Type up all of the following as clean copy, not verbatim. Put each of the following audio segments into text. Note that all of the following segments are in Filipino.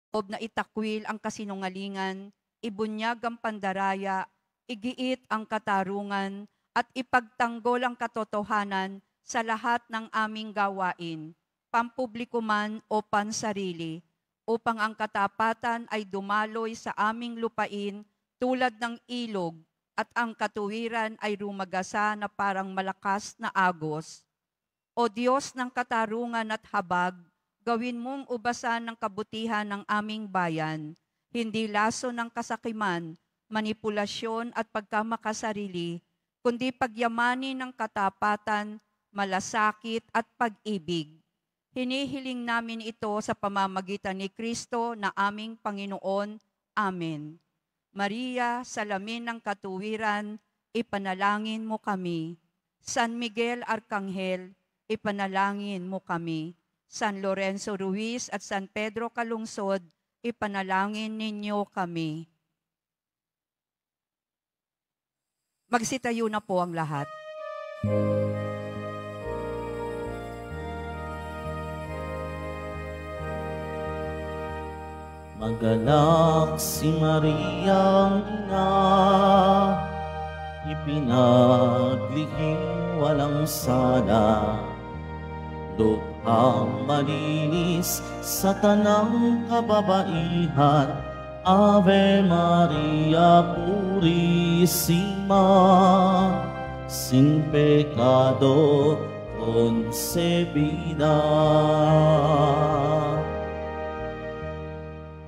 na itakwil ang kasinungalingan, ibunyag ang pandaraya, igiit ang katarungan, at ipagtanggol ang katotohanan sa lahat ng aming gawain, pampubliko man o pansarili, upang ang katapatan ay dumaloy sa aming lupain tulad ng ilog at ang katuwiran ay rumagasa na parang malakas na agos. O Diyos ng katarungan at habag, gawin mong ubasan ng kabutihan ng aming bayan, hindi laso ng kasakiman, manipulasyon at pagkamakasarili, kundi pagyamanin ng katapatan, malasakit at pag-ibig. Hinihiling namin ito sa pamamagitan ni Kristo na aming Panginoon. Amen. Maria, salamin ng katuwiran, ipanalangin mo kami. San Miguel Arcangel, ipanalangin mo kami. San Lorenzo Ruiz at San Pedro Calungsod, ipanalangin ninyo kami. Magsitayo na po ang lahat. Magalak si Mariang Ina, ipinaglihim walang sala, lubhang malinis sa tanang kababaihan. Ave Maria Purissima, sin pecado concebida.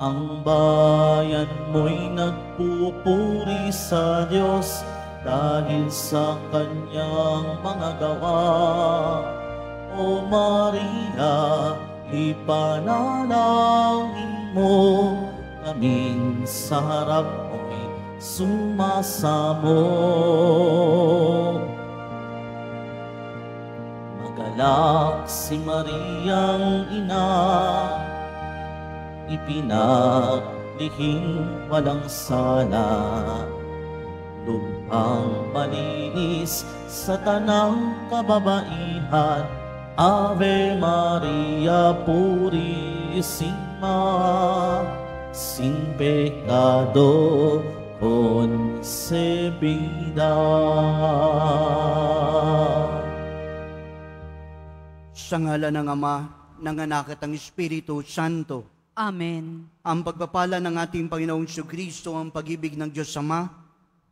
Ang bayan mo'y nagpupuri sa Diyos dahil sa kanyang mga gawa. O Maria, ipanalangin mo kaming sa harap mo'y sumasamo. Magalak si Mariang Ina, ipinaglihim walang sala, lubhang malinis sa tanang kababaihan. Ave Maria Purissima, sin pecado concebida. Sa ngalan ng Ama, ng Anak at ng Espiritu Santo. Amen. Ang pagpapala ng ating Panginoong Jesucristo, ang pag-ibig ng Diyos Ama,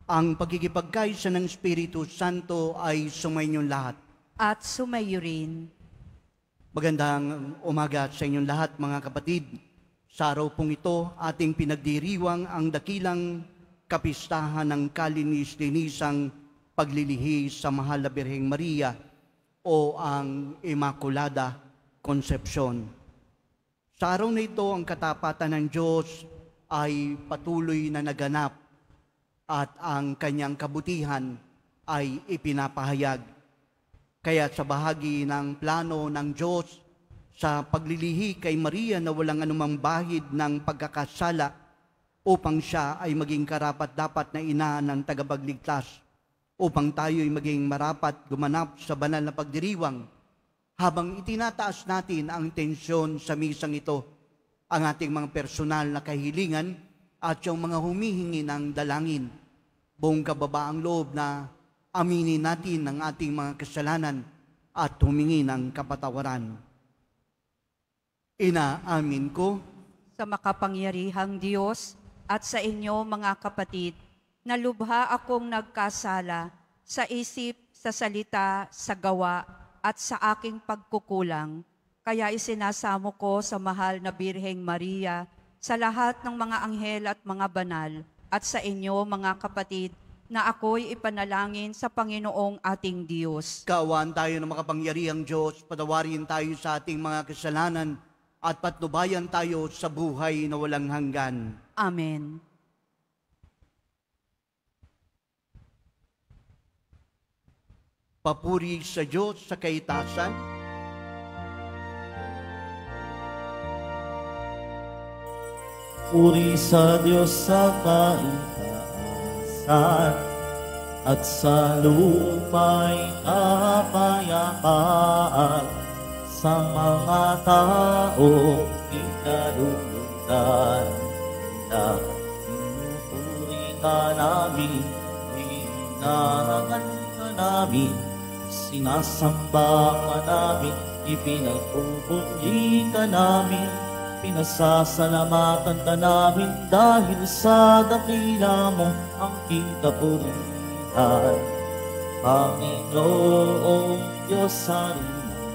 ang pagkikipagkaisa ng Espiritu Santo ay sumainyong lahat. At sumayo rin. Magandang umaga sa inyong lahat, mga kapatid. Sa araw pong ito, ating pinagdiriwang ang dakilang kapistahan ng kalinis-linisang paglilihi sa Mahal na Birheng Maria o ang Immaculada Concepcion. Sa araw na ito, ang katapatan ng Diyos ay patuloy na naganap at ang kanyang kabutihan ay ipinapahayag. Kaya sa bahagi ng plano ng Diyos sa paglilihi kay Maria na walang anumang bahid ng pagkakasala upang siya ay maging karapat-dapat na ina ng tagapagligtas, upang tayo ay maging marapat gumanap sa banal na pagdiriwang. Habang itinataas natin ang intensyon sa misang ito, ang ating mga personal na kahilingan at yung mga humihingi ng dalangin, buong kababaang loob na aminin natin ang ating mga kasalanan at humingi ng kapatawaran. Inaamin ko Sa makapangyarihang Diyos at sa inyo mga kapatid, na lubha akong nagkasala sa isip, sa salita, sa gawa, at sa aking pagkukulang. Kaya isinasamo ko sa Mahal na Birheng Maria, sa lahat ng mga anghel at mga banal, at sa inyo mga kapatid, na ako'y ipanalangin sa Panginoong ating Diyos. kaawaan tayo ng makapangyarihang Diyos, patawarin tayo sa ating mga kasalanan at patnubayan tayo sa buhay na walang hanggan. Amen. Papuri sa Diyos sa kaitasan. Puri sa Diyos sa kaitaasan, at sa lupa'y kapayapaan, sa mga tao inarunong kanya. Pinupuri ka namin, inarangan ka namin, sinasamba ka namin, ipinagpupuri ka namin, pinasasalamatan ka namin dahil sa dakila mo ang kikapurihan. Panginoong Diyos sa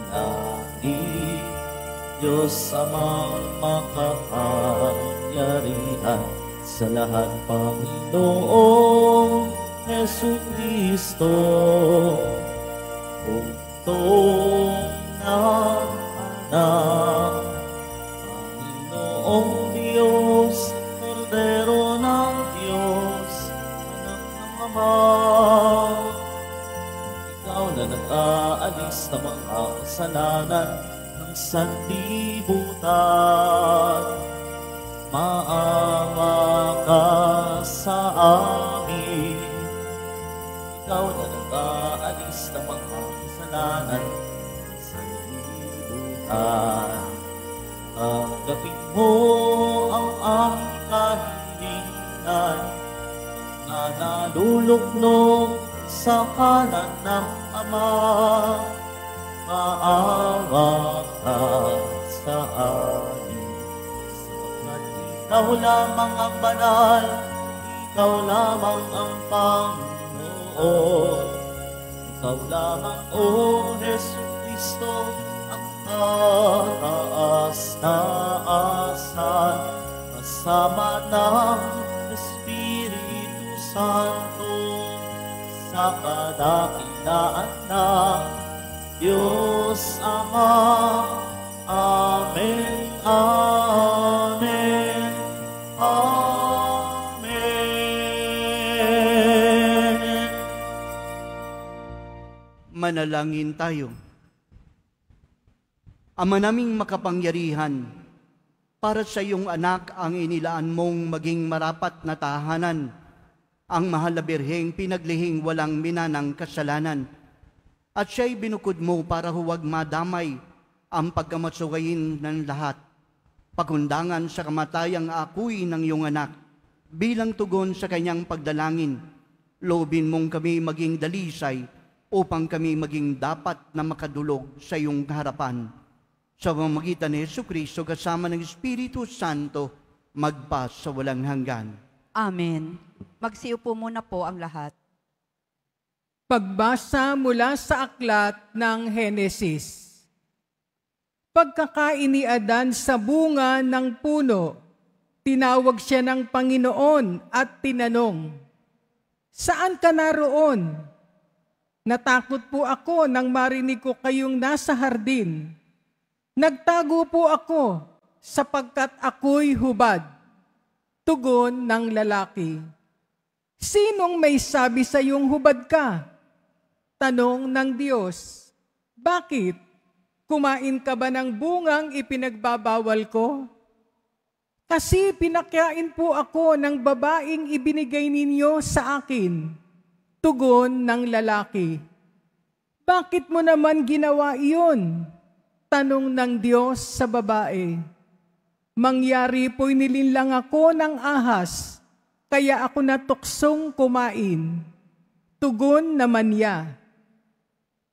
langit, Diyos amang makapangyarihan sa lahat, Panginoong Jesucristo, bugtong ng anak. Panginoong Diyos, Kordero ng Diyos, Anak ng Ama, Ikaw na nag-aalis ng mga kasalanan ng sanlibutan. Maawa ka sa amin. Ikaw na nag-aalis ng mga kasalanan ng sanlibutan. Tanggapin mo ang aming kahilingan na naluluklok sa kanan ng Ama. Maawa ka sa amin, sapagkat Ikaw lamang ang banal, Ikaw lamang ang Panginoon. Ikaw lamang, O Jesucristo, ang taas-taasan, kasama ng Espiritu Santo, sa kadakilaan ng Diyos Ama. Amen, amen, amen. Manalangin tayo. Ama naming makapangyarihan, para sa iyong anak ang inilaan mong maging marapat na tahanan, ang mahal na birheng pinaglihing walang minanang kasalanan. At siya'y binukod mo para huwag madamay ang pagkamatsugayin ng lahat. Pagundangan sa kamatayang ako'y ng iyong anak, bilang tugon sa kanyang pagdalangin, loobin mong kami maging dalisay upang kami maging dapat na makadulog sa iyong harapan. Sa pamamagitan ni Jesucristo kasama ng Espiritu Santo, magpa sa walang hanggan. Amen. Magsiupo muna po ang lahat. Pagbasa mula sa aklat ng Henesis. Pagkakain ni Adan sa bunga ng puno, tinawag siya ng Panginoon at tinanong, "Saan ka naroon?" "Natakot po ako nang marinig ko kayong nasa hardin. Nagtago po ako sapagkat ako'y hubad." Tugon ng lalaki, "Sinong may sabi sa iyong hubad ka?" Tanong ng Diyos, "Bakit? Kumain ka ba ng bungang ipinagbabawal ko? Kasi pinakain po ako ng babaeng ibinigay ninyo sa akin." Tugon ng lalaki, "Bakit mo naman ginawa iyon?" Tanong ng Diyos sa babae, "Mangyari po'y nilinlang ako ng ahas, kaya ako natuksong kumain." Tugon naman niya,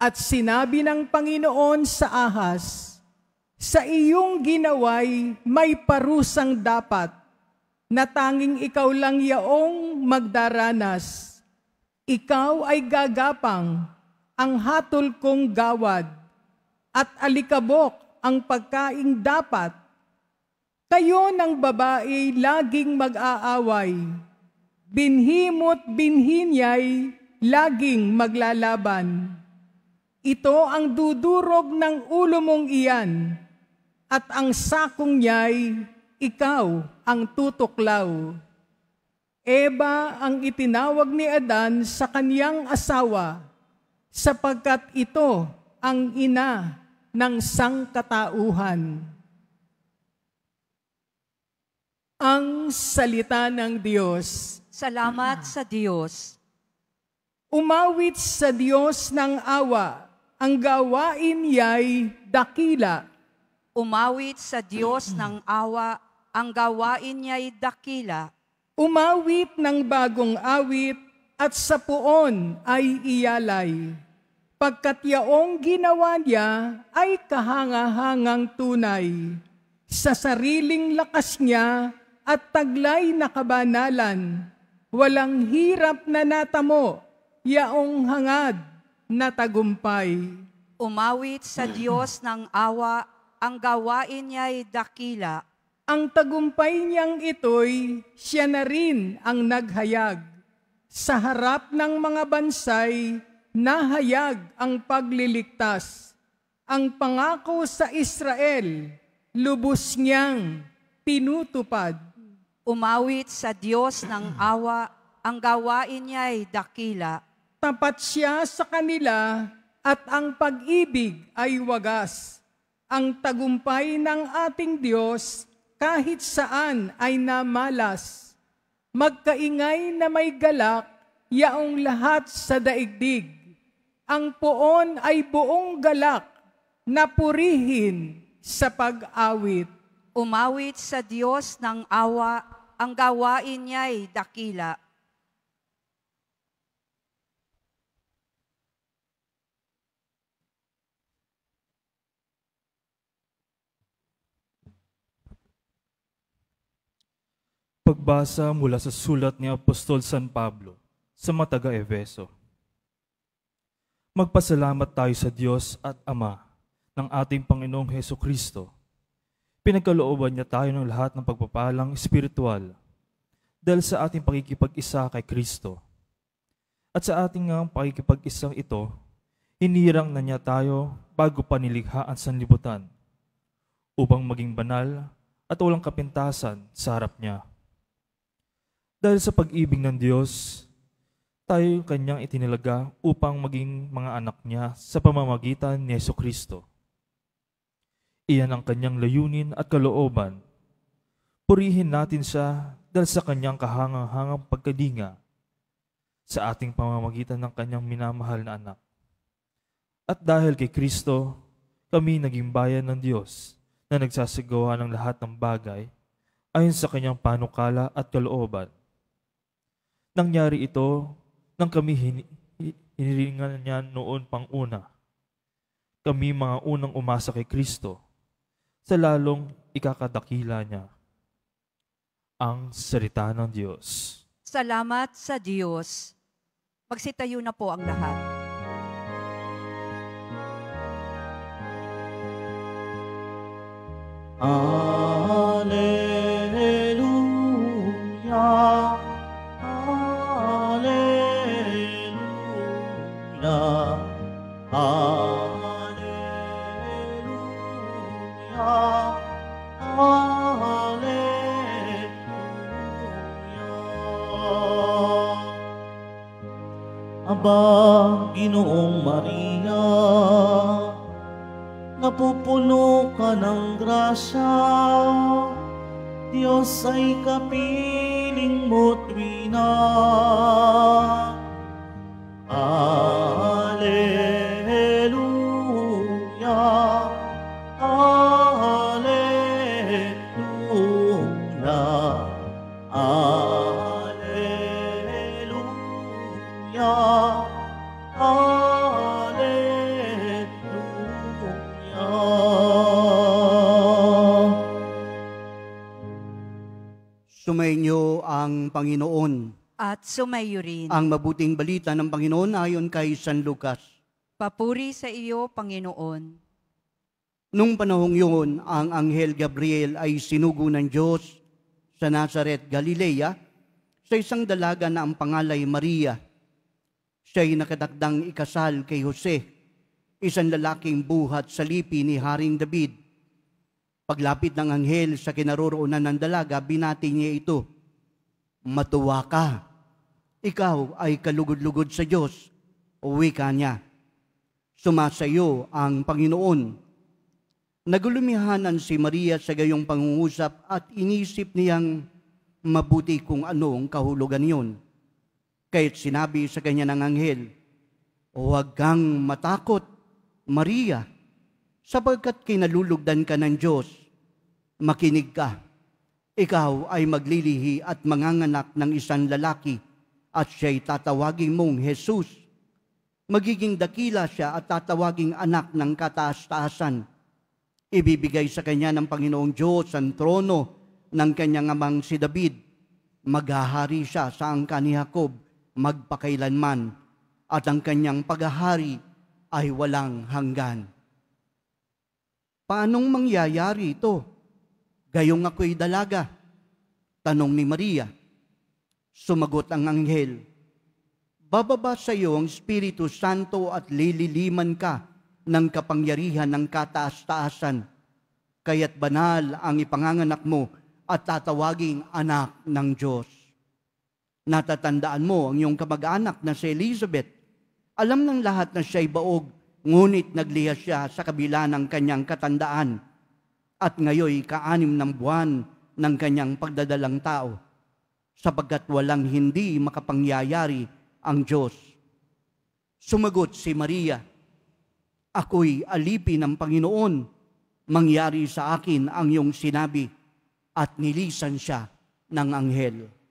"At sinabi ng Panginoon sa ahas, sa iyong ginaway may parusang dapat, na tanging ikaw lang yaong magdaranas. Ikaw ay gagapang, ang hatol kong gawad, at alikabok ang pagkaing dapat. Kayo ng babae laging mag-aaway, binhimo't binhi niya'y laging maglalaban. Ito ang dudurog ng ulo mong iyan, at ang sakong niya'y ikaw ang tutuklaw." Eva ang itinawag ni Adan sa kaniyang asawa, sapagkat ito ang ina ng sangkatauhan. Ang salita ng Diyos. Salamat sa Diyos. Umawit sa Diyos ng awa, ang gawain niya'y dakila. Umawit sa Diyos ng awa, ang gawain niya'y dakila. Umawit ng bagong awit at sa puon ay iyalay. Pagkat yaong ginawa niya ay kahanga-hangang tunay. Sa sariling lakas niya at taglay na kabanalan, walang hirap na natamo, yaong hangad na tagumpay. Umawit sa Diyos ng awa, ang gawain niya'y dakila. Ang tagumpay niyang ito'y siya na rin ang naghayag. Sa harap ng mga bansay, nahayag ang pagliligtas. Ang pangako sa Israel, lubos niyang tinutupad. Umawit sa Diyos ng awa, ang gawain niya'y dakila. Tapat siya sa kanila at ang pag-ibig ay wagas. Ang tagumpay ng ating Diyos kahit saan ay namalas. Magkaingay na may galak, yaong lahat sa daigdig. Ang poon ay buong galak, na purihin sa pag-awit. Umawit sa Diyos ng awa, ang gawain niya'y dakila. Pagbasa mula sa sulat ni Apostol San Pablo sa mga taga-Efeso. Magpasalamat tayo sa Diyos at Ama ng ating Panginoong Hesukristo. Pinagkalooban niya tayo ng lahat ng pagpapalang espiritual dahil sa ating pakikipag-isa kay Kristo. At sa ating pakikipag-isang ito, hinirang na niya tayo bago pa nilikha ang sanlibutan upang maging banal at walang kapintasan sa harap niya. Dahil sa pag-ibig ng Diyos, tayo kanyang itinilaga upang maging mga anak niya sa pamamagitan ni Jesucristo. Iyan ang kanyang layunin at kalooban. Purihin natin siya dahil sa kanyang kahangang-hangang pagkalinga sa ating pamamagitan ng kanyang minamahal na anak. At dahil kay Kristo, kami naging bayan ng Diyos na nagsasagawa ng lahat ng bagay ayon sa kanyang panukala at kalooban. Nangyari ito nang kami hiniringan niya noon pang una. Kami mga unang umasa kay Kristo sa lalong ikakadakila niya. Ang salita ng Diyos. Salamat sa Diyos. Magsitayo na po ang lahat. Alleluia, Alleluia, Alleluia, Alleluia. Aba, Ginoong Maria, napupuno ka ng grasya, Diyos ay kapiling mo tuwina. Alleluia, Alleluia, Alleluia, Alleluia. Sumainyo ang Panginoon. At sumayo rin. Ang mabuting balita ng Panginoon ayon kay San Lucas. Papuri sa iyo, Panginoon. Nung panahong yun, ang Anghel Gabriel ay sinugo ng Diyos sa Nazaret, Galilea, sa isang dalaga na ang pangalay Maria. Siya'y nakatakdang ikasal kay Jose, isang lalaking buhat sa lipi ni Haring David. Paglapit ng anghel sa kinaroroonan ng dalaga, binati niya ito, "Matuwa ka, ikaw ay kalugod-lugod sa Diyos," o wika niya. "Sumasayo ang Panginoon." Nagulumihanan si Maria sa gayong pangungusap at inisip niyang mabuti kung ano ang kahulugan yun. Kaya't sinabi sa kanya ng anghel, "Huwag kang matakot, Maria, sapagkat kinalulugdan ka ng Diyos. Makinig ka, Ikaw ay maglilihi at manganganak ng isang lalaki at siya'y tatawagin mong Jesus. Magiging dakila siya at tatawaging anak ng kataas-taasan. Ibibigay sa kanya ng Panginoong Diyos ang trono ng kanyang amang si David. Maghahari siya sa angkan ni Jacob magpakailanman at ang kanyang paghahari ay walang hanggan. Paanong mangyayari ito? Gayong ako'y dalaga. Tanong ni Maria. Sumagot ang anghel, bababa sa iyo ang Espiritu Santo at lililiman ka ng kapangyarihan ng kataas-taasan. Kaya't banal ang ipanganganak mo at tatawaging anak ng Diyos. Natatandaan mo ang iyong kamag-anak na si Elizabeth. Alam ng lahat na siya'y baog, ngunit nagliha siya sa kabila ng kanyang katandaan. At ngayoy ka-6 ng buwan ng kanyang pagdadalang tao, sapagkat walang hindi makapangyayari ang Diyos. Sumagot si Maria, ako'y alipin ng Panginoon, mangyari sa akin ang iyong sinabi, at nilisan siya ng anghel.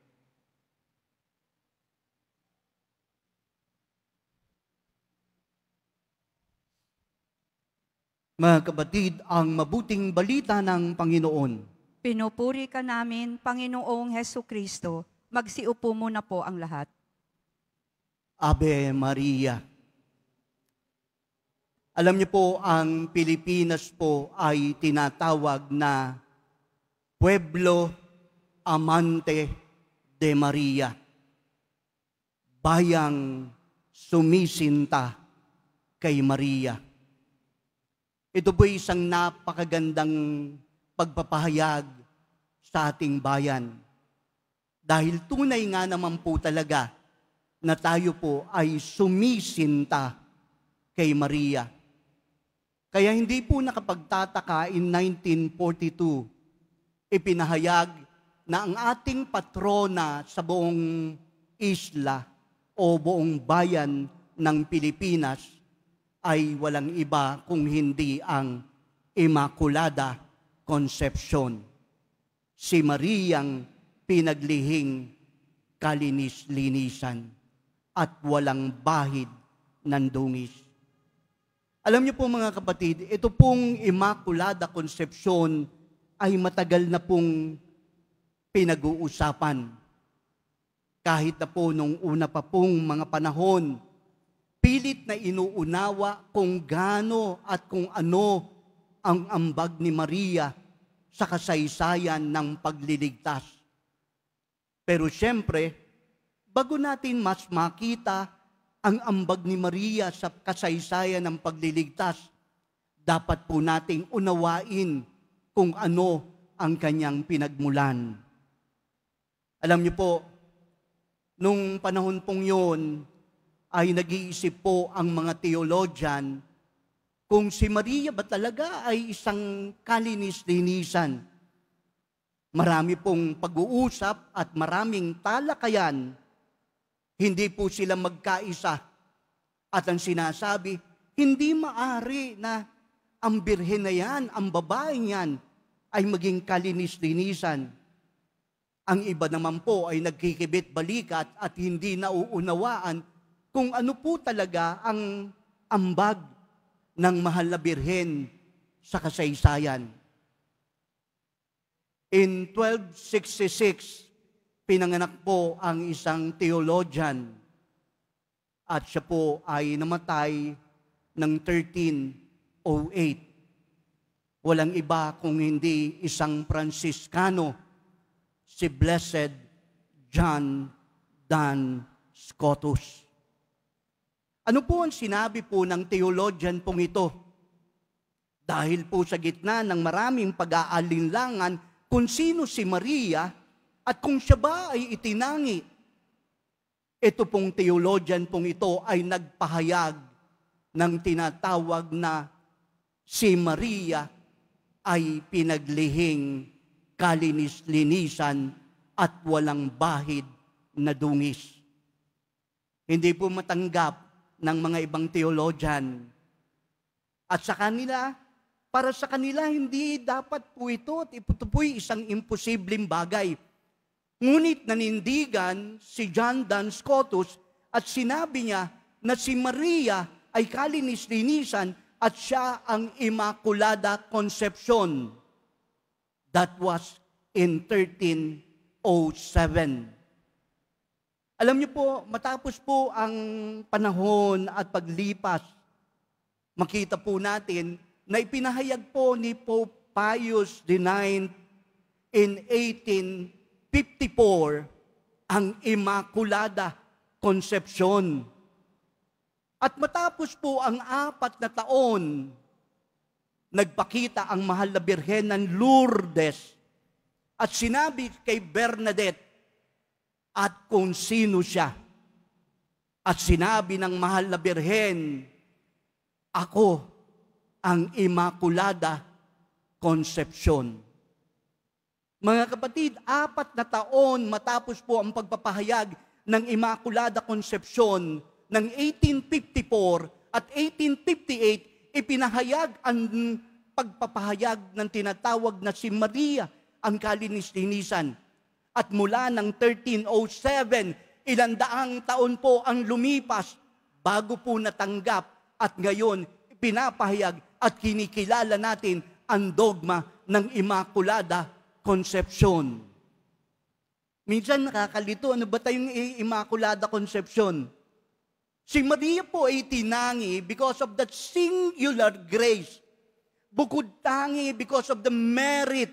Mga kapatid, ang mabuting balita ng Panginoon. Pinupuri ka namin, Panginoong Hesukristo. Magsiupo muna po ang lahat. Ave Maria. Alam niyo po, ang Pilipinas po ay tinatawag na Pueblo Amante de Maria. Bayang sumisinta kay Maria. Ito po isang napakagandang pagpapahayag sa ating bayan. Dahil tunay nga naman po talaga na tayo po ay sumisinta kay Maria. Kaya hindi po nakapagtataka in 1942, ipinahayag na ang ating patrona sa buong isla o buong bayan ng Pilipinas ay walang iba kung hindi ang Immaculada Concepcion. Si Mariang pinaglihing kalinis-linisan at walang bahid ng dungis. Alam niyo po mga kapatid, ito pong Immaculada Concepcion ay matagal na pong pinag-uusapan. Kahit na po nung una pa pong mga panahon, pilit na inuunawa kung gaano at kung ano ang ambag ni Maria sa kasaysayan ng pagliligtas. Pero siyempre, bago natin mas makita ang ambag ni Maria sa kasaysayan ng pagliligtas, dapat po nating unawain kung ano ang kanyang pinagmulan. Alam niyo po, nung panahon pong yun, ay nag-iisip po ang mga theologian kung si Maria ba talaga ay isang kalinis-linisan. Marami pong pag-uusap at maraming talakayan, hindi po sila magkaisa. At ang sinasabi, hindi maari na ang birhen na yan, ang babaeng yan, ay maging kalinis-linisan. Ang iba naman po ay nagkikibit-balikat at hindi nauunawaan kung ano po talaga ang ambag ng mahal na birhen sa kasaysayan. In 1266, pinanganak po ang isang theologian at siya po ay namatay ng 1308. Walang iba kung hindi isang Franciscano, si Blessed John Dan Scotus. Ano po ang sinabi po ng theologian pong ito? Dahil po sa gitna ng maraming pag-aalinlangan kung sino si Maria at kung siya ba ay itinangi, ito pong theologian pong ito ay nagpahayag ng tinatawag na si Maria ay pinaglihing kalinis-linisan at walang bahid na dungis. Hindi po matanggap ng mga ibang theologian. At sa kanila, Para sa kanila, hindi dapat po ito. Ito po'y isang imposibleng bagay. Ngunit nanindigan si John Duns Scotus at sinabi niya na si Maria ay kalinis-linisan at siya ang Immaculada Conception. That was in 1307. Alam niyo po, matapos po ang panahon at paglipas, makita po natin na ipinahayag po ni Pope Pius IX in 1854 ang Immaculada Conception. At matapos po ang 4 na taon, nagpakita ang mahal na Birhen ng Lourdes at sinabi kay Bernadette at kung sino siya. At sinabi ng mahal na Birhen, ako ang Immaculada Conception. Mga kapatid, 4 na taon matapos po ang pagpapahayag ng Immaculada Conception ng 1854 at 1858, ipinahayag ang pagpapahayag ng tinatawag na si Maria ang kalinis-linisan. At mula ng 1307, 100 taon po ang lumipas bago po natanggap at ngayon pinapahayag at kinikilala natin ang dogma ng Immaculada Conception. Minsan nakakalito, ano ba tayong Immaculada Conception? Si Maria po ay tinangi because of that singular grace. Bukod tangi because of the merit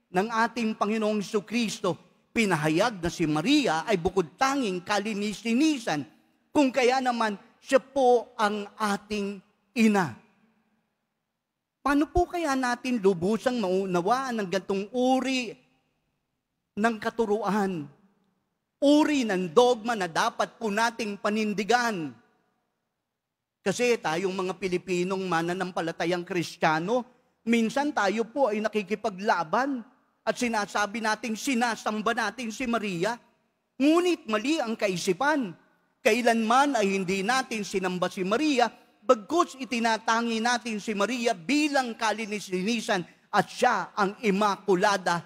ng ating Panginoong Jesucristo. Pinahayag na si Maria ay bukod tanging kalinis-linisan. Kung kaya naman, siya po ang ating ina. Paano po kaya natin lubusang maunawaan ng gantong uri ng katuruan? Uri ng dogma na dapat po nating panindigan. Kasi tayong mga Pilipinong mananampalatayang Kristiyano, minsan tayo po ay nakikipaglaban at sinasabi nating sinasamba natin si Maria. Ngunit mali ang kaisipan. Kailanman ay hindi natin sinamba si Maria, bagkus itinatangi natin si Maria bilang kalinis-linisan at siya ang Immaculada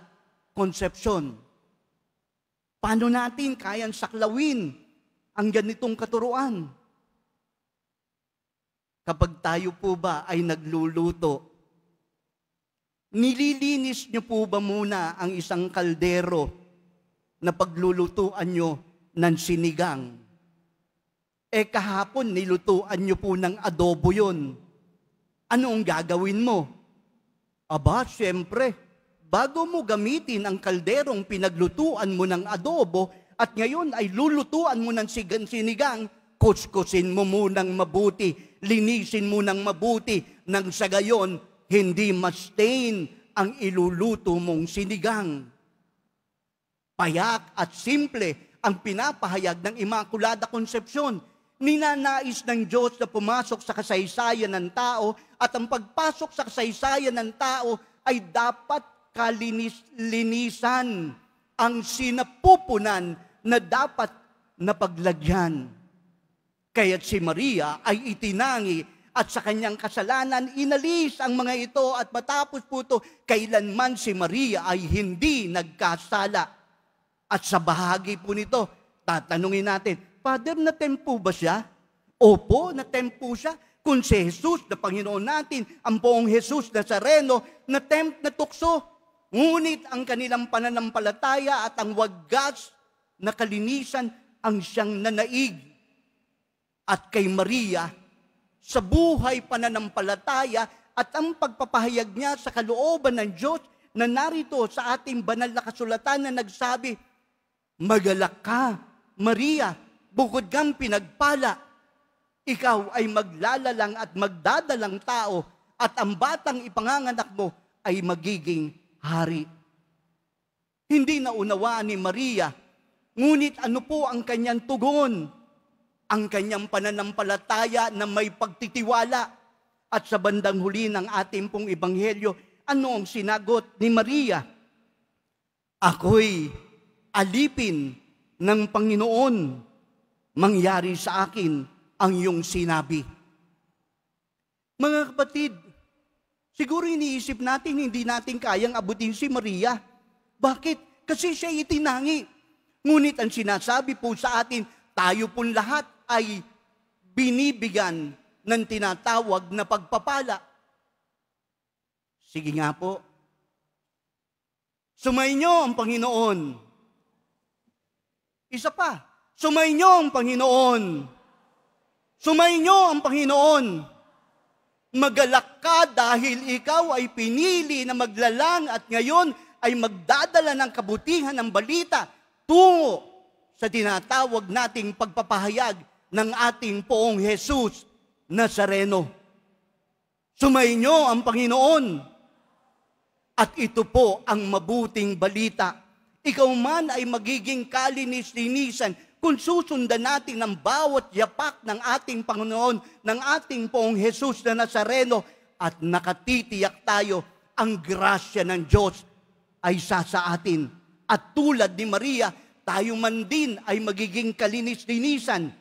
Conception. Paano natin kayang saklawin ang ganitong katuruan? Kapag tayo po ba ay nagluluto, nililinis niyo po ba muna ang isang kaldero na paglulutuan niyo ng sinigang? Kahapon nilutuan niyo po ng adobo yun. Ano ang gagawin mo? Aba, siyempre, bago mo gamitin ang kalderong pinaglutuan mo ng adobo at ngayon ay lulutuan mo ng sinigang, kuskusin mo munang mabuti, linisin mo ng mabuti, nang sa gayon, hindi ma-stain ang iluluto mong sinigang. Payak at simple ang pinapahayag ng Immaculada Conception. Ninanais ng Diyos na pumasok sa kasaysayan ng tao at ang pagpasok sa kasaysayan ng tao ay dapat kalinis-linisan ang sinapupunan na dapat napaglagyan. Kaya't si Maria ay itinangi at sa kanyang kasalanan inalis ang mga ito at matapos po ito, kailanman si Maria ay hindi nagkasala. At sa bahagi po nito, tatanungin natin, Father, natempo ba siya? Opo, natempo siya. Kung si Jesus na Panginoon natin, ang poong Jesus Nazareno, natukso. Ngunit ang kanilang pananampalataya at ang wagas na kalinisan ang siyang nanaig. At kay Maria, sa buhay pananampalataya at ang pagpapahayag niya sa kalooban ng Diyos na narito sa ating banal na kasulatan na nagsabi, magalak ka, Maria, bukod kang pinagpala, ikaw ay maglalalang at magdadalang tao at ang batang ipanganganak mo ay magiging hari. Hindi naunawaan ni Maria, ngunit ano po ang kanyang tugon? Ang kanyang pananampalataya na may pagtitiwala. At sa bandang huli ng ating pong ebanghelyo, ano ang sinagot ni Maria? Ako'y alipin ng Panginoon. Mangyari sa akin ang iyong sinabi. Mga kapatid, Siguro iniisip natin, hindi natin kayang abutin si Maria. Bakit? Kasi siya itinangi. Ngunit ang sinasabi po sa atin, tayo pong lahat ay binibigyan ng tinatawag na pagpapala. Sige nga po. Sumainyo ang Panginoon. Isa pa. Sumainyo ang Panginoon. Sumainyo ang Panginoon. Magalak ka dahil ikaw ay pinili na maglalang at ngayon ay magdadala ng kabutihan ng balita tungo sa tinatawag nating pagpapahayag ng ating Poong Jesus Nazareno. Sumainyo ang Panginoon. At ito po ang mabuting balita. Ikaw man ay magiging kalinis-linisan kung susundan natin ang bawat yapak ng ating Panginoon, ng ating Poong Jesus na Nazareno, at nakatitiyak tayo ang grasya ng Diyos ay sa atin. At tulad ni Maria, tayo man din ay magiging kalinis-linisan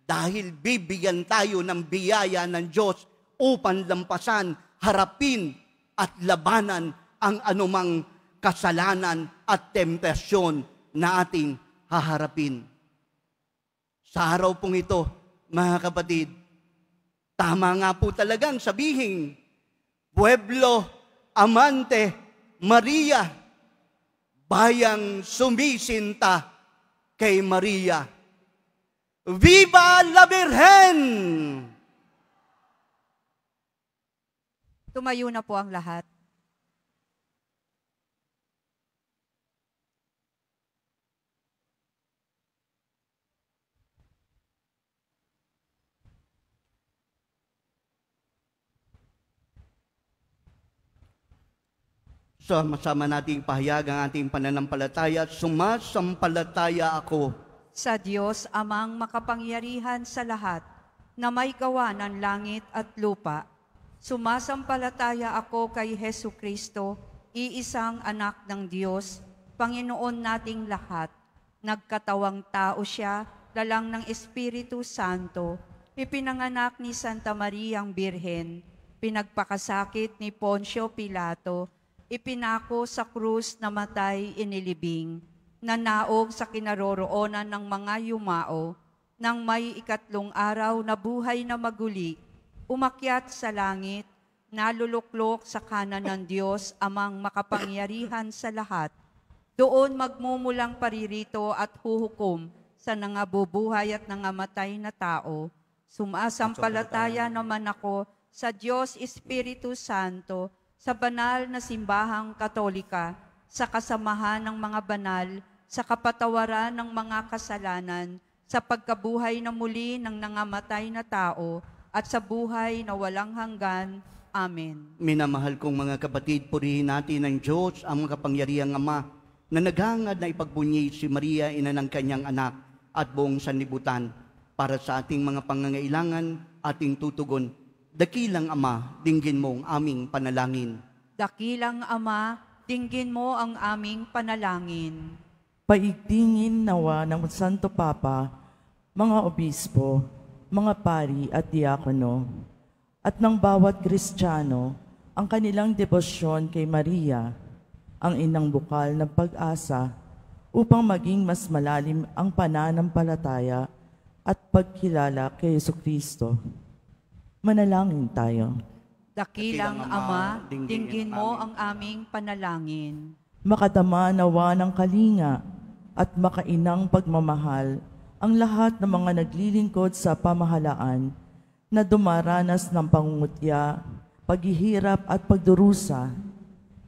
dahil bibigyan tayo ng biyaya ng Diyos upang lampasan, harapin at labanan ang anumang kasalanan at temptasyon na ating haharapin. Sa araw pong ito, mga kapatid, tama nga po talagang sabihin, Pueblo Amante Maria, bayang sumisinta kay Maria. Viva la Virgen! Tumayo na po ang lahat. Sama-sama nating pahayag ang ating pananampalataya. Sumasampalataya ako Sa Diyos amang makapangyarihan sa lahat, na may gawa ng langit at lupa. Sumasampalataya ako kay Hesu Kristo, iisang anak ng Diyos, Panginoon nating lahat. Nagkatawang tao siya, lalang ng Espiritu Santo, ipinanganak ni Santa Mariang Birhen, pinagpakasakit ni Poncio Pilato, ipinako sa krus na matay inilibing, nanaog sa kinaroroonan ng mga yumao, nang may ikatlong araw na buhay na maguli, umakyat sa langit, naluluklok sa kanan ng Diyos amang makapangyarihan sa lahat. Doon magmumulang paririto at huhukom sa nangabubuhay at nangamatay na tao. Sumasampalataya naman ako sa Diyos Espiritu Santo, sa banal na simbahang katolika, sa kasamahan ng mga banal, sa kapatawaran ng mga kasalanan, sa pagkabuhay na muli ng nangamatay na tao, at sa buhay na walang hanggan. Amen. Minamahal kong mga kapatid, purihin natin ng Diyos ang makapangyarihang Ama na naghangad na ipagbunyi si Maria, ina ng kanyang anak, at buong sanlibutan para sa ating mga pangangailangan, ating tutugon. Dakilang Ama, dinggin mo ang aming panalangin. Dakilang Ama, dinggin mo ang aming panalangin. Paigtingin nawa ng Santo Papa, mga obispo, mga pari at diakono, at ng bawat Kristiyano ang kanilang debosyon kay Maria, ang inang bukal ng pag-asa, upang maging mas malalim ang pananampalataya at pagkilala kay Jesucristo. Manalangin tayo. Dakilang Ama, dinggin mo ang aming panalangin. Makatama nawa ng kalinga at makainang pagmamahal ang lahat ng mga naglilingkod sa pamahalaan na dumaranas ng pangungutya, paghihirap at pagdurusa.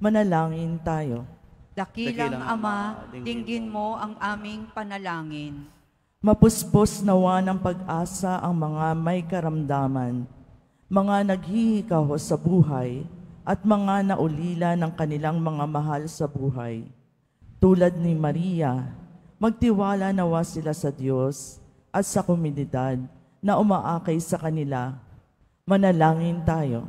Manalangin tayo. Dakilang Ama, dinggin mo ang aming panalangin. Mapuspos nawa ng pag-asa ang mga may karamdaman, mga naghihikaw sa buhay at mga naulila ng kanilang mga mahal sa buhay. Tulad ni Maria, magtiwala nawa sila sa Diyos at sa komunidad na umaakay sa kanila. Manalangin tayo.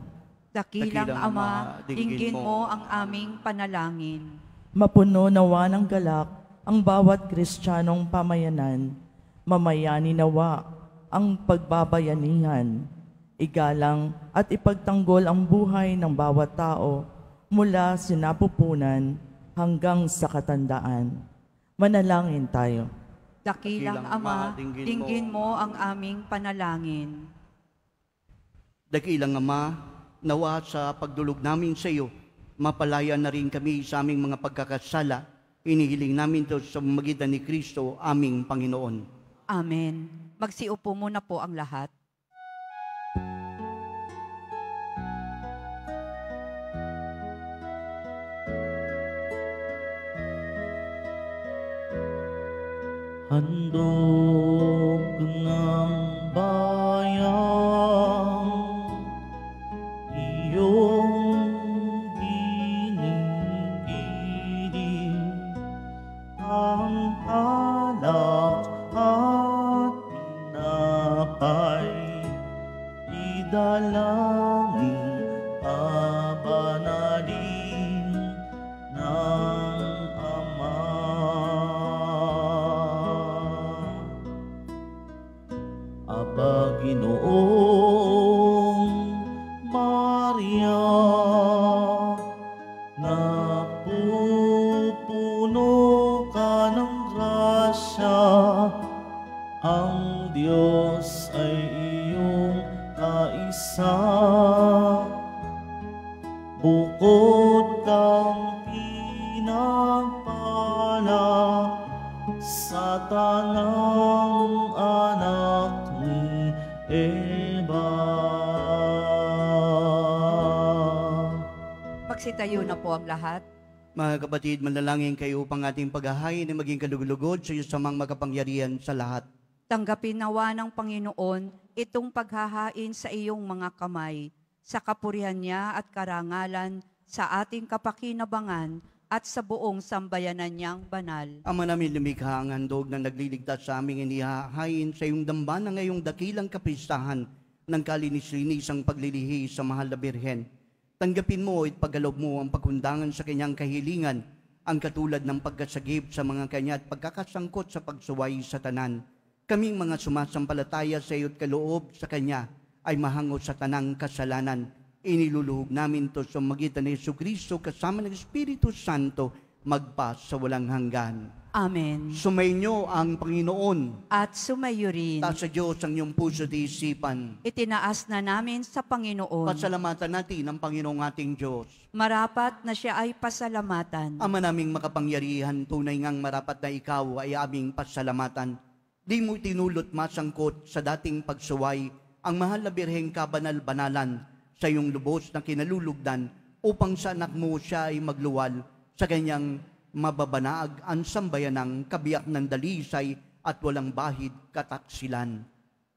Dakilang Ama, dinggin mo ang aming panalangin. Mapuno nawa ng galak ang bawat Kristiyanong pamayanan, mamayani nawa ang pagbabayanihan, igalang at ipagtanggol ang buhay ng bawat tao mula sinapupunan hanggang sa katandaan. Manalangin tayo. Dakilang Ama, dinggin mo ang aming panalangin. Dakilang Ama, nawa sa pagdulog namin sa iyo, mapalaya na rin kami sa aming mga pagkakasala. Inihiling namin ito sa magitan ni Kristo, aming Panginoon. Amen. Magsiupo muna po ang lahat. Handog ng bayan, iyong ginigiling, ang alak at tinapay, idalangin pabanalin ng Ama. Aba Ginoong Maria, napupuno ka ng grasya, ang Diyos ay iyong kaisa. Bukod kang pinagpala sa tanang anak ni Eva. Magsitayo na po ang lahat. Mga kapatid, manalangin kayo upang ating paghahain na maging kalugod-lugod sa iyo samang makapangyarihan sa lahat. Tanggapin nawa ng Panginoon itong paghahain sa iyong mga kamay, sa kapurihan niya at karangalan, sa ating kapakinabangan at sa buong sambayanan niyang banal. Ama namin lumikha ang handog na nagliligtas sa aming inihahain sa iyong dambana ngayong dakilang kapistahan ng kalinis-linisang paglilihi sa mahal na Birhen. Tanggapin mo at paggalob mo ang pagkundangan sa kanyang kahilingan, ang katulad ng pagkasagip sa mga kanya at pagkakasangkot sa pagsuway sa tanan. Kaming mga sumasampalataya sa iyo't kaloob sa kanya ay mahangot sa tanang kasalanan. Iniluluhog namin to sa magitan ni Jesucristo kasama ng Espiritu Santo magpa sa walang hanggan. Amen. Sumainyo ang Panginoon. At sumayo rin. Taas sa Diyos ang iyong puso at isipan. Itinaas na namin sa Panginoon. Pasalamatan natin ang Panginoong ating Diyos. Marapat na siya ay pasalamatan. Ama naming makapangyarihan, tunay ngang marapat na ikaw ay aming pasalamatan. Di mo tinulot masangkot sa dating pagsuway ang mahal na Birheng kabanal-banalan sa iyong lubos na kinalulugdan upang sa anak mo siya ay magluwal sa kanyang mababanaag ang sambayanang kabiyak ng dalisay at walang bahid kataksilan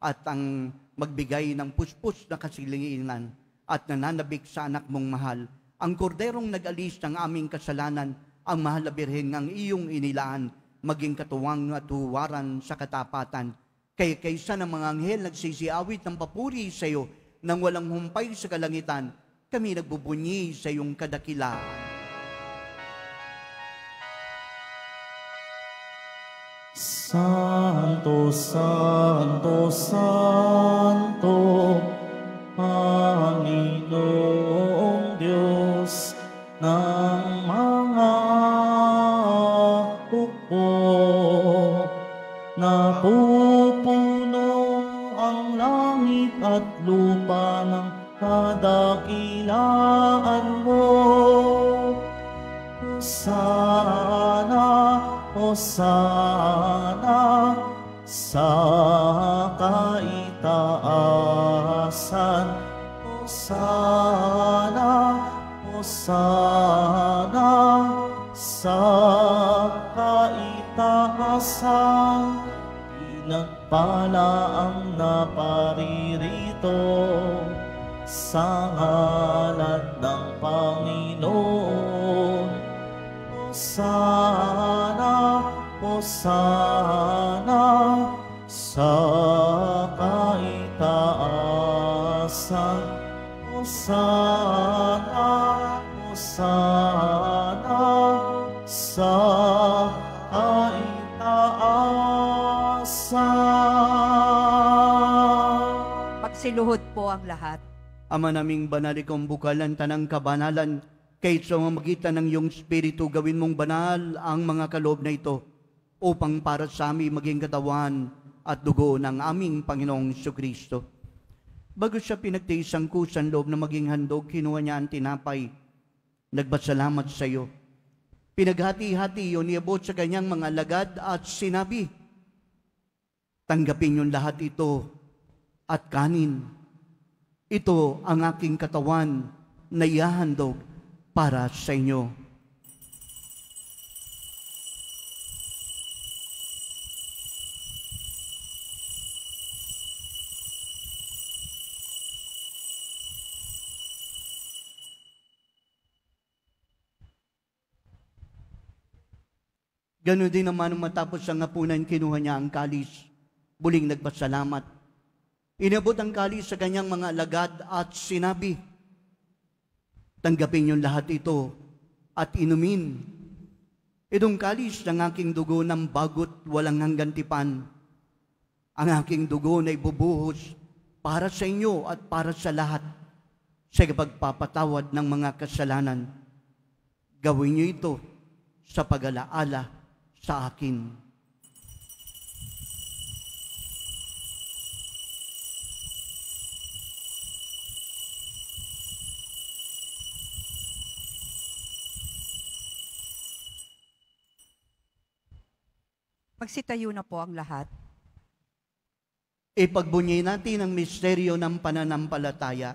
at ang magbigay ng puspos na kasilinginan at nananabik sa anak mong mahal. Ang korderong nag-alis ng aming kasalanan, ang mahal na Birhen ng iyong inilaan, maging katuwang at huwaran sa katapatan. Kaysa ng mga anghel nagsisiawit ng papuri sa iyo, nang walang humpay sa kalangitan, kami nagbubunyi sa iyong kadakilaan. Santo, Santo, Santo, Panginoong Diyos ng mga hukbo, napupuno ang langit at lupa ng kadakilaan mo. Hosana, Hosana sa kaitaasan. Hosana, Hosana sa kaitaasan. Pinagpala ang naparirito sa ngalan ng Panginoon. Hosana, Hosana sa kaitaasan. Hosana, Hosana sa kaitaasan. Magsiluhod po ang lahat. Ama naming banal, ikong bukalan tanang kabanalan, kahit sa mamagitan ng iyong Espiritu, gawin mong banal ang mga kaloob na ito, upang para sa amin maging katawan at dugo ng aming Panginoong Jesucristo. Bago siya pinagtiis ang kusan loob na maging handog, kinuha niya ang tinapay, nagpasalamat sa iyo. Pinaghati-hati yun, niabot sa kanyang mga alagad at sinabi, tanggapin yung lahat ito at kanin. Ito ang aking katawan na ihahandog para sa inyo. Ganon din naman nung matapos ang hapunan, kinuha niya ang kalis. Muling nagpasalamat. Inabot ang kalis sa kanyang mga alagad at sinabi, tanggapin yung lahat ito at inumin. Itong kalis ng aking dugo ng bagot walang hanggan tipan. Ang aking dugo na ibubuhos para sa inyo at para sa lahat sa pagpapatawad ng mga kasalanan. Gawin niyo ito sa pag-alaala sa akin. Magsitayo na po ang lahat. Ipagbunyi natin ang misteryo ng pananampalataya.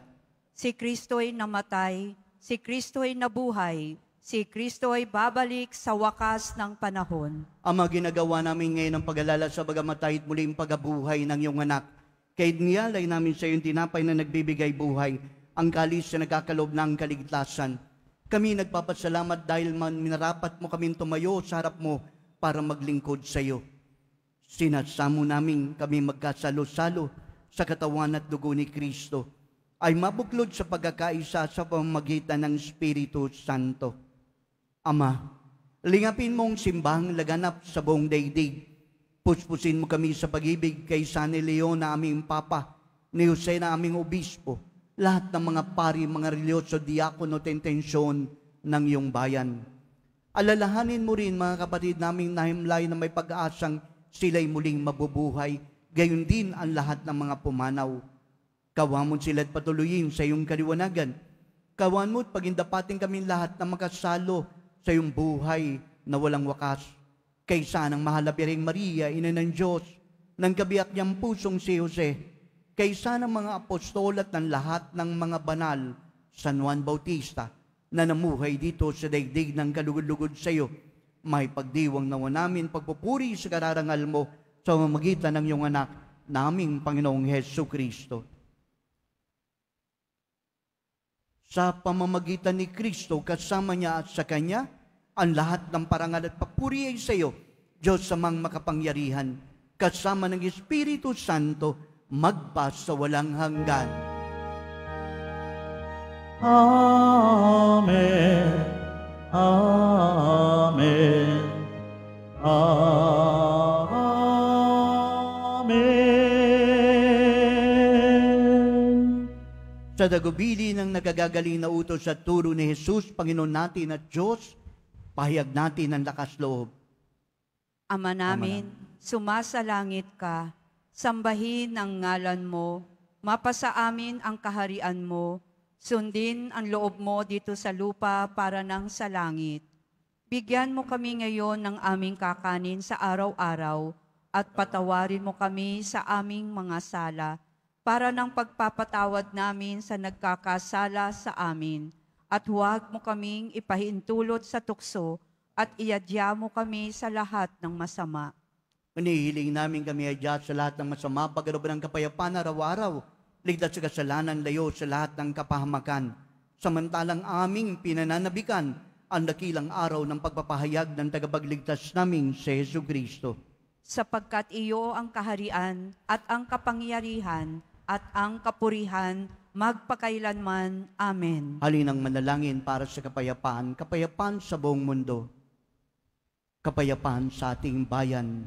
Si Kristo'y namatay, si Kristo'y nabuhay, si Kristo ay babalik sa wakas ng panahon. Ama, ginagawa namin ngayon ang pag-alala sa bagamatay at muling pagabuhay ng iyong anak. Kahit niyalay namin sa iyong tinapay na nagbibigay buhay, ang kalis na nagkakalob ng kaligtasan. Kami nagpapasalamat dahil minarapat mo kami tumayo sa harap mo para maglingkod sa iyo. Sinasamo namin kami magkasalo-salo sa katawan at dugo ni Kristo, ay mabuklod sa pagkakaisa sa pamamagitan ng Espiritu Santo. Ama, lingapin mong simbahang laganap sa buong daigdig. Puspusin mo kami sa pag-ibig kay San Leon na aming Papa, ni Jose na aming Obispo, lahat ng mga pari, mga religyoso, diakono at intensyon ng iyong bayan. Alalahanin mo rin mga kapatid naming nahimlay na may pag-aasang sila'y muling mabubuhay, gayon din ang lahat ng mga pumanaw. Kawan mo sila't patuloyin sa iyong kaliwanagan. Kawan mo't pagindapatin kami lahat na makasalo sa iyong buhay na walang wakas. Kaysa ng mahal na Birheng Maria, Ina ng Diyos, ng kabiyak niyang pusong si Jose, kaysa ng mga apostol at ng lahat ng mga banal, San Juan Bautista, na namuhay dito sa daigdig ng kalugod-lugod sa iyo, may pagdiwang nawa namin pagpupuri sa kararangal mo sa mamagitan ng iyong anak, naming Panginoong Jesucristo. Sa pamamagitan ni Kristo, kasama niya at sa Kanya, ang lahat ng parangal at papuri ay sa iyo, Diyos amang makapangyarihan, kasama ng Espiritu Santo, magpa sa walang hanggan. Amen. Amen. Amen. Sa dagubili ng nagagagaling na utos at turo ni Jesus, Panginoon natin at Diyos, pahayag natin ang lakas loob. Ama namin, sumasalangit ka, sambahin ang ngalan mo, mapasa amin ang kaharian mo, sundin ang loob mo dito sa lupa para nang sa langit. Bigyan mo kami ngayon ng aming kakanin sa araw-araw at patawarin mo kami sa aming mga sala para ng pagpapatawad namin sa nagkakasala sa amin. At huwag mo kaming ipahintulot sa tukso at iadya mo kami sa lahat ng masama. Panihiling namin kami adya sa lahat ng masama, pagkaroon ng kapayapaan araw-araw, ligtas sa kasalanan, layo sa lahat ng kapahamakan. Samantalang aming pinananabikan ang dakilang araw ng pagpapahayag ng tagapagligtas naming si Jesucristo. Sapagkat iyo ang kaharian at ang kapangyarihan at ang kapurihan magpakailanman. Amen. Halinang manalangin para sa kapayapaan, kapayapaan sa buong mundo, kapayapaan sa ating bayan,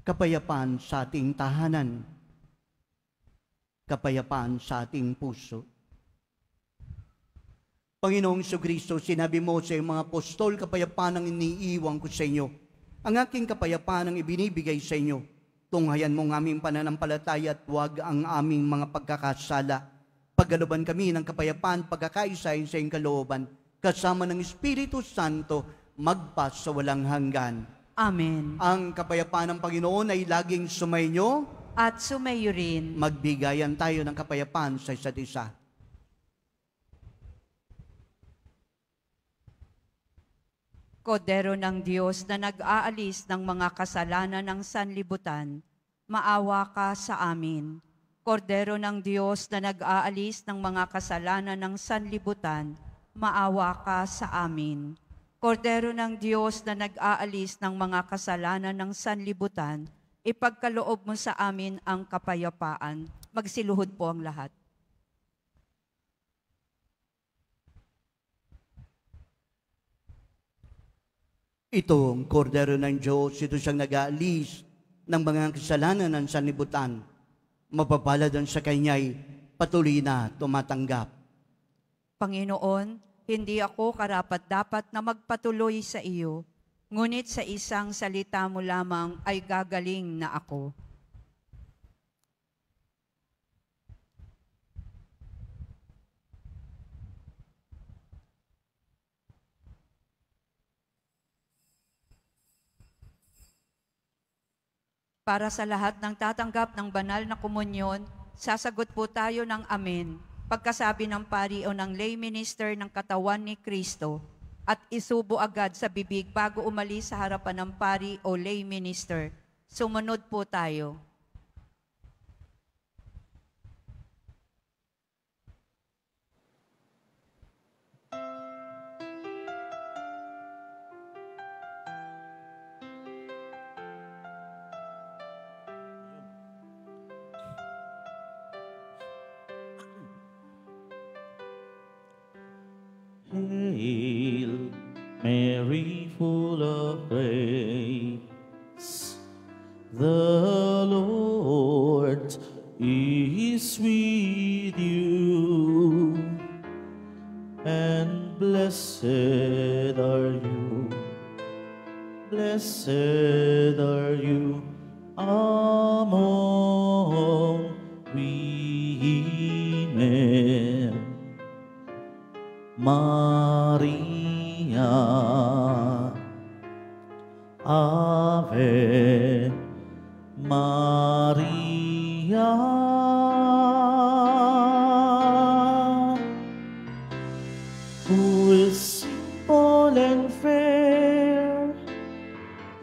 kapayapaan sa ating tahanan, kapayapaan sa ating puso. Panginoong Jesucristo, sinabi mo sa iyong mga apostol, kapayapaan ang iniiwan ko sa inyo. Ang aking kapayapaan ang ibinibigay sa inyo. Tunghayan mo ang aming pananampalataya at huwag ang aming mga pagkakasala. Pagkalooban kami ng kapayapaan, pagkakaisahin sa iyong kalooban, kasama ng Espiritu Santo, magpa sa walang hanggan. Amen. Ang kapayapaan ng Panginoon ay laging sumainyo. At sumayo rin. Magbigayan tayo ng kapayapaan sa isa't isa. Kordero ng Diyos na nag-aalis ng mga kasalanan ng sanlibutan, maawa ka sa amin. Kordero ng Diyos na nag-aalis ng mga kasalanan ng sanlibutan, maawa ka sa amin. Kordero ng Diyos na nag-aalis ng mga kasalanan ng sanlibutan, ipagkaloob mo sa amin ang kapayapaan. Magsiluhod po ang lahat. Ito ang kordero ng Diyos, ito siyang nag-aalis ng mga kasalanan ng sanlibutan. Mapapalad ang sa Kanya'y patuloy na tumatanggap. Panginoon, hindi ako karapat-dapat na magpatuloy sa iyo, ngunit sa isang salita mo lamang ay gagaling na ako. Para sa lahat ng tatanggap ng banal na komunyon, sasagot po tayo ng amen, pagkasabi ng pari o ng lay minister ng katawan ni Kristo, at isubo agad sa bibig bago umalis sa harapan ng pari o lay minister. Sumunod po tayo. Hail, Mary, full of grace, the Lord is with you, and blessed are you among women. Maria, Ave Maria. Who is simple and fair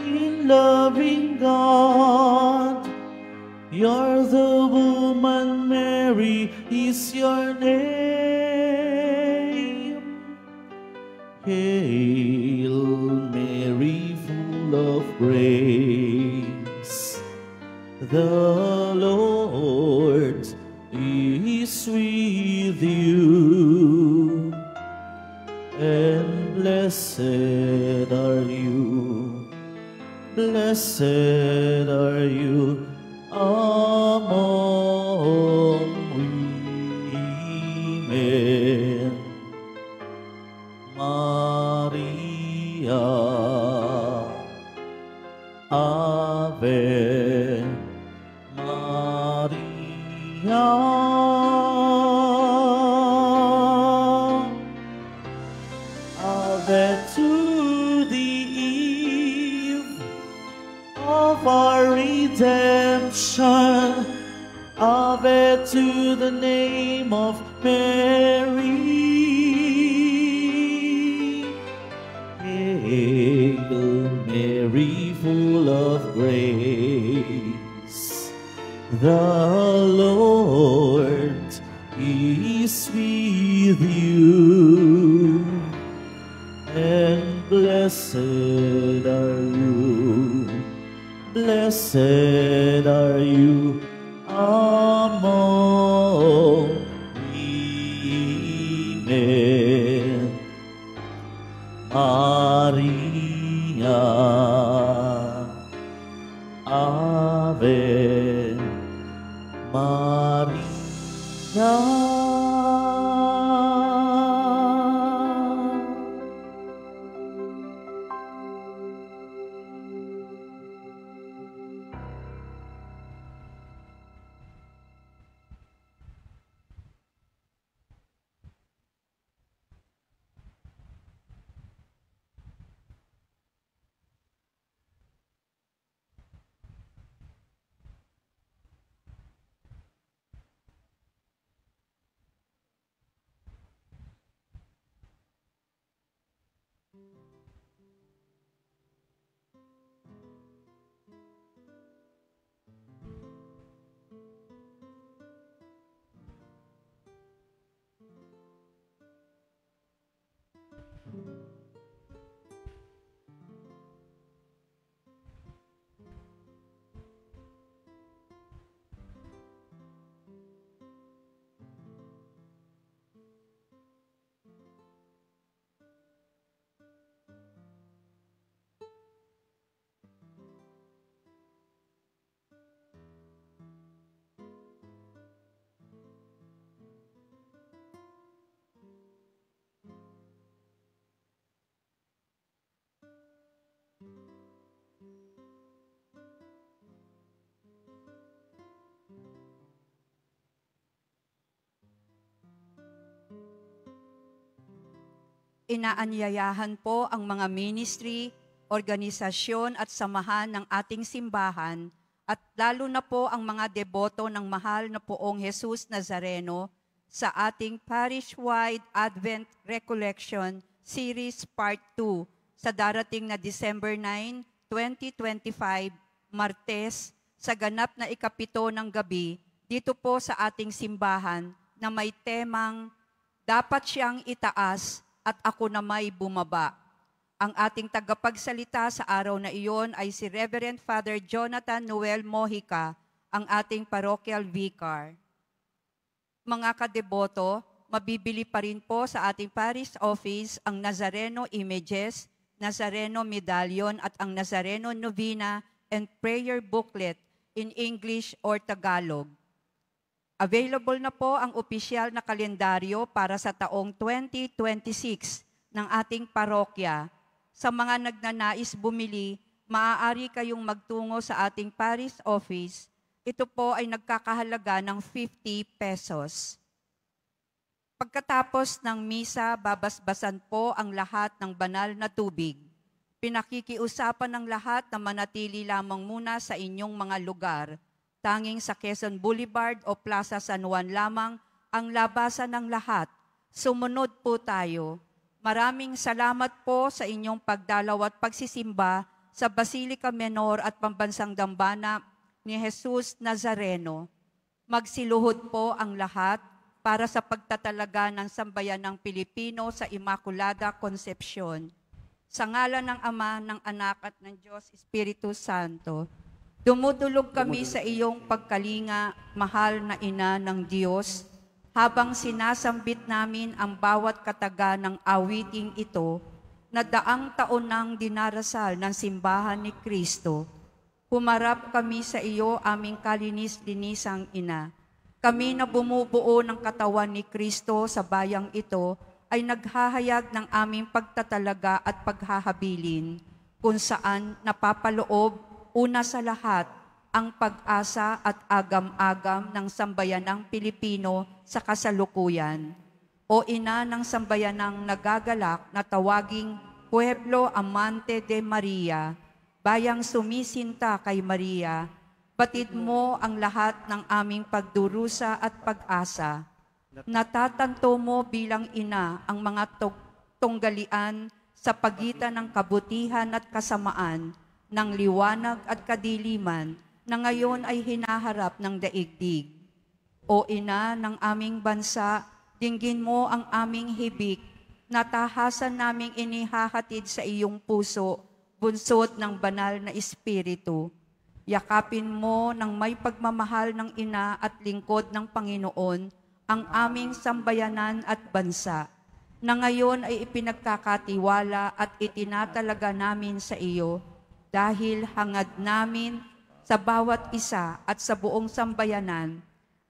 in loving God? You're the woman, Mary is your name. Hail Mary, full of grace, the Lord is with you, and blessed are you among women. Maria, Ave Maria. Ave to the eve of our redemption. Ave to the name of Mary. Hail Mary, full of grace, the Lord is with you, and blessed are you among women. Maria, Ave Maria. Inaanyayahan po ang mga ministry, organisasyon at samahan ng ating simbahan at lalo na po ang mga deboto ng mahal na Poong Jesus Nazareno sa ating parish-wide Advent Recollection Series Part 2 sa darating na December 9, 2025, Martes, sa ganap na ikapito ng gabi, dito po sa ating simbahan na may temang dapat siyang itaas at ako na may bumaba. Ang ating tagapagsalita sa araw na iyon ay si Reverend Father Jonathan Noel Mojica, ang ating parochial vicar. Mga kadeboto, mabibili pa rin po sa ating parish office ang Nazareno Images, Nazareno Medallion at ang Nazareno Novena and Prayer Booklet in English or Tagalog. Available na po ang opisyal na kalendaryo para sa taong 2026 ng ating parokya. Sa mga nagnanais bumili, maaari kayong magtungo sa ating parish office. Ito po ay nagkakahalaga ng 50 pesos. Pagkatapos ng misa, babasbasan po ang lahat ng banal na tubig. Pinakikiusapan ng lahat na manatili lamang muna sa inyong mga lugar. Tanging sa Quezon Boulevard o Plaza San Juan lamang ang labasan ng lahat. Sumunod po tayo. Maraming salamat po sa inyong pagdalaw at pagsisimba sa Basilica Menor at Pambansang Dambana ni Jesus Nazareno. Magsiluhod po ang lahat para sa pagtatalaga ng sambayanang Pilipino sa Immaculada Concepcion. Sa ngalan ng Ama, ng Anak at ng Diyos Espiritu Santo, dumudulog kami sa iyong pagkalinga, mahal na ina ng Diyos, habang sinasambit namin ang bawat kataga ng awiting ito na daang taon nang dinarasal ng simbahan ni Kristo. Humarap kami sa iyo, aming kalinis-linisang ina. Kami na bumubuo ng katawan ni Kristo sa bayang ito ay naghahayag ng aming pagtatalaga at paghahabilin, kung saan napapaloob una sa lahat, ang pag-asa at agam-agam ng sambayanang Pilipino sa kasalukuyan. O ina ng sambayanang nagagalak na tawaging Pueblo Amante de Maria, bayang sumisinta kay Maria, batid mo ang lahat ng aming pagdurusa at pag-asa. Natatanto mo bilang ina ang mga tunggalian sa pagitan ng kabutihan at kasamaan, ng liwanag at kadiliman na ngayon ay hinaharap ng daigdig. O ina ng aming bansa, dinggin mo ang aming hibik, na tahasan naming inihahatid sa iyong puso, bunsod ng banal na Espiritu. Yakapin mo ng may pagmamahal ng ina at lingkod ng Panginoon ang aming sambayanan at bansa, na ngayon ay ipinagkakatiwala at itinatalaga namin sa iyo, dahil hangad namin sa bawat isa at sa buong sambayanan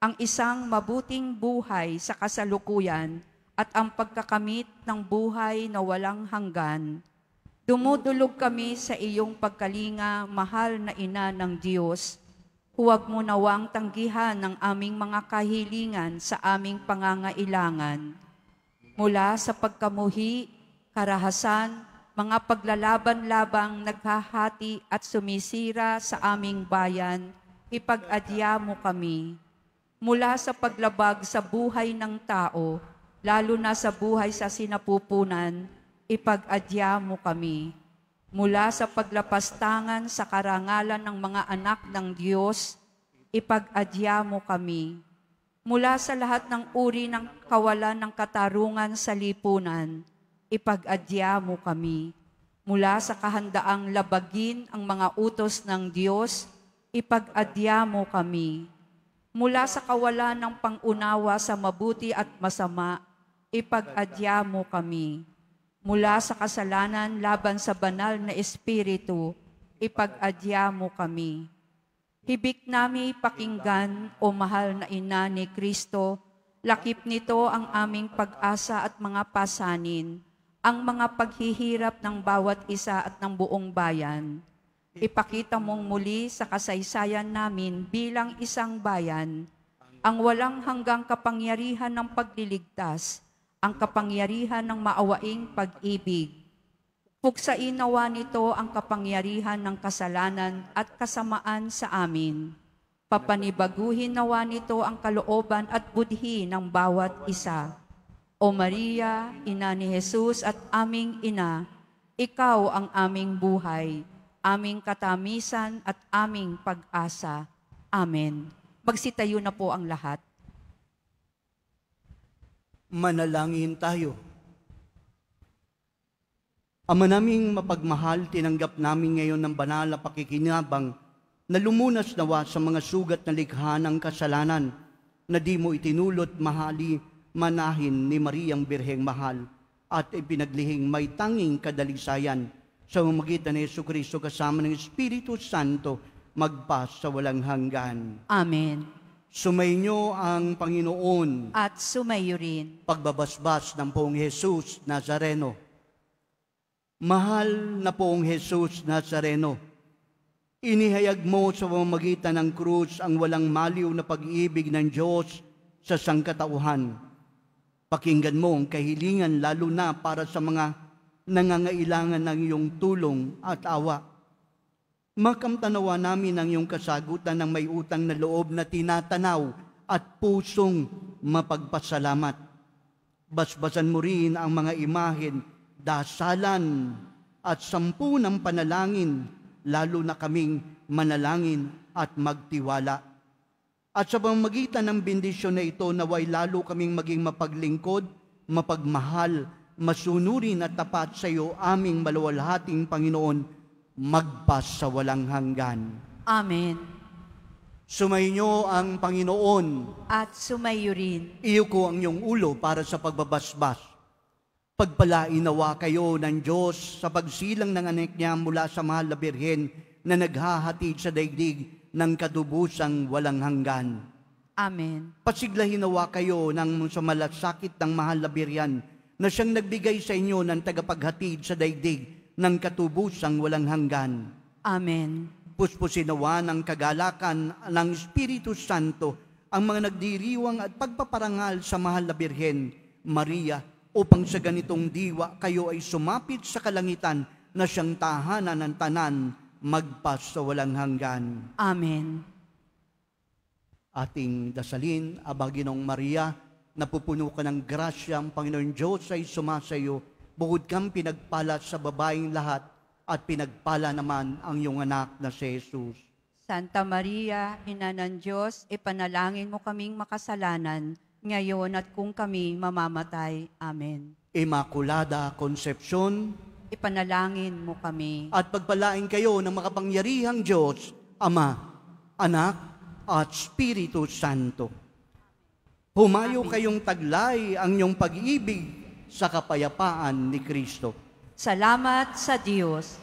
ang isang mabuting buhay sa kasalukuyan at ang pagkakamit ng buhay na walang hanggan. Dumudulog kami sa iyong pagkalinga, mahal na ina ng Diyos. Huwag mo nawang tanggihan ng aming mga kahilingan sa aming pangangailangan. Mula sa pagkamuhi, karahasan, mga paglalaban-labang naghahati at sumisira sa aming bayan, ipag-adya mo kami. Mula sa paglabag sa buhay ng tao, lalo na sa buhay sa sinapupunan, ipag-adya mo kami. Mula sa paglapastangan sa karangalan ng mga anak ng Diyos, ipag-adya mo kami. Mula sa lahat ng uri ng kawalan ng katarungan sa lipunan, ipag-adya mo kami. Mula sa kahandaang labagin ang mga utos ng Diyos, ipag-adya mo kami. Mula sa kawalan ng pangunawa sa mabuti at masama, ipag-adya mo kami. Mula sa kasalanan laban sa banal na Espiritu, ipag-adya mo kami. Hibik nami pakinggan, o mahal na ina ni Kristo, lakip nito ang aming pag-asa at mga pasanin, ang mga paghihirap ng bawat isa at ng buong bayan. Ipakita mong muli sa kasaysayan namin bilang isang bayan, ang walang hanggang kapangyarihan ng pagliligtas, ang kapangyarihan ng maawaing pag-ibig. Puksain nawa nito ang kapangyarihan ng kasalanan at kasamaan sa amin. Papanibaguhin nawa nito ang kalooban at budhi ng bawat isa. O Maria, ina ni Jesus at aming ina, ikaw ang aming buhay, aming katamisan at aming pag-asa. Amen. Magsitayo na po ang lahat. Manalangin tayo. Ama naming mapagmahal, tinanggap namin ngayon ng banal na pakikinabang na lumunas nawa sa mga sugat na likha ng kasalanan na di mo itinulot mahali manahin ni Mariang Birheng Mahal at ipinaglihing may tanging kadalisayan sa pamamagitan ni Jesucristo kasama ng Espiritu Santo magpas sa walang hanggan. Amen. Sumainyo ang Panginoon At sumayo rin. pagbabasbas ng Poong Jesus Nazareno. Mahal na Poong Jesus Nazareno, inihayag mo sa pamamagitan ng krus ang walang maliw na pag-ibig ng Diyos sa sangkatauhan. Pakinggan mo ang kahilingan lalo na para sa mga nangangailangan ng iyong tulong at awa. Makamtanawa namin ang iyong kasagutan ng may utang na loob na tinatanaw at pusong mapagpasalamat. Basbasan mo rin ang mga imahen, dasalan at 10 ng panalangin, lalo na kaming manalangin at magtiwala. At sa pamamagitan ng bendisyon na ito, naway lalo kaming maging mapaglingkod, mapagmahal, masunurin at tapat sa iyo, aming maluwalhating Panginoon, magpas sa walang hanggan. Amen. Sumainyo ang Panginoon. At sumayo rin. Iyo ko ang iyong ulo para sa pagbabasbas. Pagpalain nawa kayo ng Diyos sa pagsilang ng anak niya mula sa mahal na Birhen na naghahatid sa daigdig ng katubusang walang hanggan. Amen. Pasiglahin nawa kayo ng sa malasakit ng mahal na Birhen na siyang nagbigay sa inyo ng tagapaghatid sa daigdig ng katubusang walang hanggan. Amen. Puspusin nawa ng kagalakan ng Espiritu Santo ang mga nagdiriwang at pagpaparangal sa mahal na Birhen Maria, upang sa ganitong diwa kayo ay sumapit sa kalangitan na siyang tahanan ng tanan magpas sa walang hanggan. Amen. Ating dasalin, Aba Ginoong Maria, napupuno ka ng grasya, ang Panginoon Diyos ay sumasayo, bukod kang pinagpala sa babaeng lahat, at pinagpala naman ang iyong anak na si Jesus. Santa Maria, Ina ng Diyos, ipanalangin mo kaming makasalanan, ngayon at kung kami mamamatay. Amen. Immaculada Concepcion, Ipanalangin mo kami. at pagpalain kayo ng makapangyarihang Diyos, Ama, Anak, at Espiritu Santo. Humayo kayong taglay ang iyong pag-ibig sa kapayapaan ni Kristo. Salamat sa Diyos.